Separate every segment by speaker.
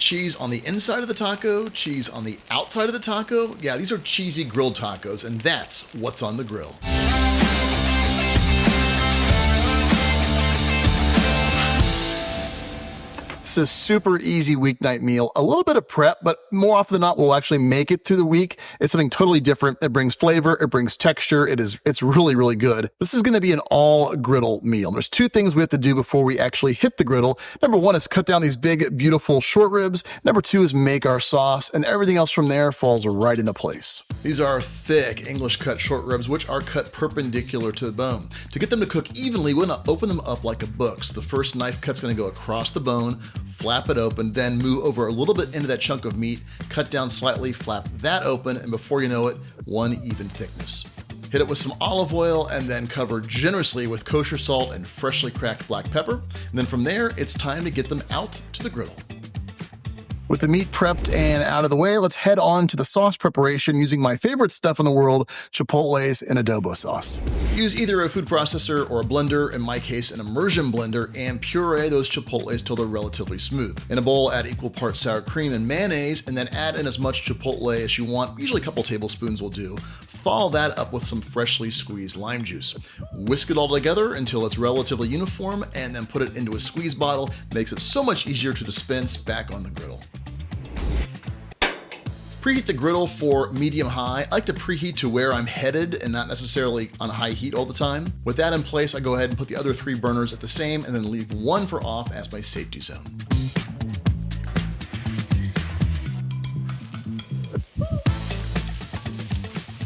Speaker 1: Cheese on the inside of the taco, cheese on the outside of the taco. Yeah, these are cheesy grilled tacos, and that's what's on the grill. It's a super easy weeknight meal. A little bit of prep, but more often than not, we'll actually make it through the week. It's something totally different. It brings flavor. It brings texture. It's really, really good. This is going to be an all griddle meal. There's two things we have to do before we actually hit the griddle. Number one is cut down these big, beautiful short ribs. Number two is make our sauce, and everything else from there falls right into place. These are thick English cut short ribs, which are cut perpendicular to the bone. To get them to cook evenly, we're going to open them up like a book. So the first knife cut's going to go across the bone, flap it open, then move over a little bit into that chunk of meat, cut down slightly, flap that open, and before you know it, one even thickness. Hit it with some olive oil and then cover generously with kosher salt and freshly cracked black pepper. And then from there, it's time to get them out to the griddle. With the meat prepped and out of the way, let's head on to the sauce preparation using my favorite stuff in the world, chipotles and adobo sauce. Use either a food processor or a blender, in my case an immersion blender, and puree those chipotles till they're relatively smooth. In a bowl, add equal parts sour cream and mayonnaise, and then add in as much chipotle as you want, usually a couple tablespoons will do. Follow that up with some freshly squeezed lime juice. Whisk it all together until it's relatively uniform, and then put it into a squeeze bottle. Makes it so much easier to dispense back on the griddle. Preheat the griddle for medium-high. I like to preheat to where I'm headed and not necessarily on high heat all the time. With that in place, I go ahead and put the other three burners at the same and then leave one for off as my safety zone.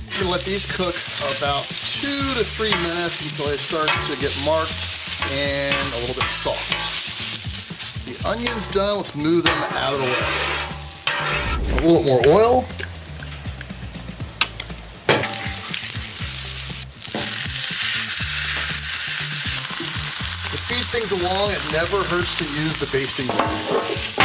Speaker 1: We're gonna let these cook about 2 to 3 minutes until they start to get marked and a little bit soft. The onion's done, let's move them out of the way. A little bit more oil. To speed things along, it never hurts to use the basting blender.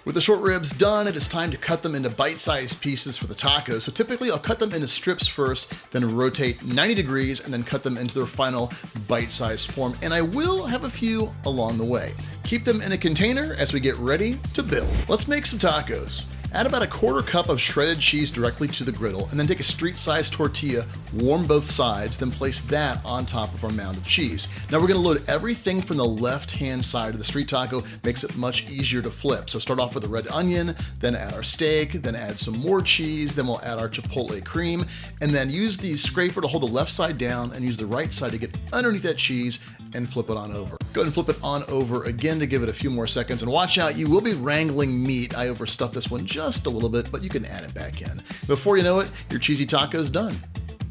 Speaker 1: With the short ribs done, it is time to cut them into bite-sized pieces for the tacos. So typically I'll cut them into strips first, then rotate 90 degrees, and then cut them into their final bite-sized form. And I will have a few along the way. Keep them in a container as we get ready to build. Let's make some tacos. Add about a 1/4 cup of shredded cheese directly to the griddle, and then take a street-sized tortilla, warm both sides, then place that on top of our mound of cheese. Now we're gonna load everything from the left-hand side of the street taco, makes it much easier to flip. So start off with a red onion, then add our steak, then add some more cheese, then we'll add our chipotle cream, and then use the scraper to hold the left side down and use the right side to get underneath that cheese and flip it on over. Go ahead and flip it on over again to give it a few more seconds, and watch out, you will be wrangling meat. I overstuffed this one just a little bit, but you can add it back in. Before you know it, your cheesy taco's done.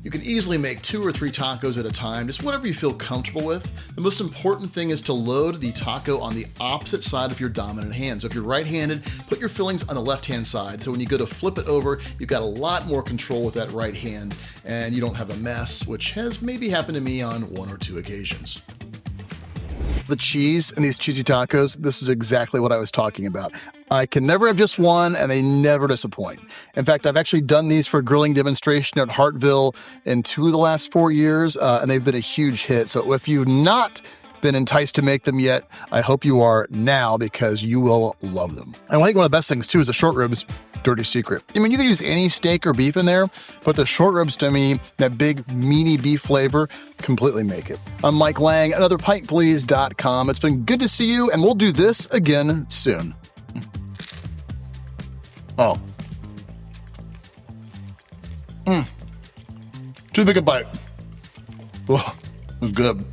Speaker 1: You can easily make 2 or 3 tacos at a time, just whatever you feel comfortable with. The most important thing is to load the taco on the opposite side of your dominant hand. So if you're right-handed, put your fillings on the left-hand side. So when you go to flip it over, you've got a lot more control with that right hand, and you don't have a mess, which has maybe happened to me on 1 or 2 occasions. The cheese in these cheesy tacos, this is exactly what I was talking about. I can never have just one, and they never disappoint. In fact, I've actually done these for a grilling demonstration at Hartville in 2 of the last 4 years, and they've been a huge hit. So if you've not been enticed to make them yet, I hope you are now, because you will love them. And I think one of the best things too is the short ribs. Dirty secret. I mean, you can use any steak or beef in there, but the short ribs, to me, that big meaty beef flavor, completely make it. I'm Mike Lang, anotherpintplease.com. It's been good to see you, and we'll do this again soon. Oh. Too big a bite. Oh, it was good.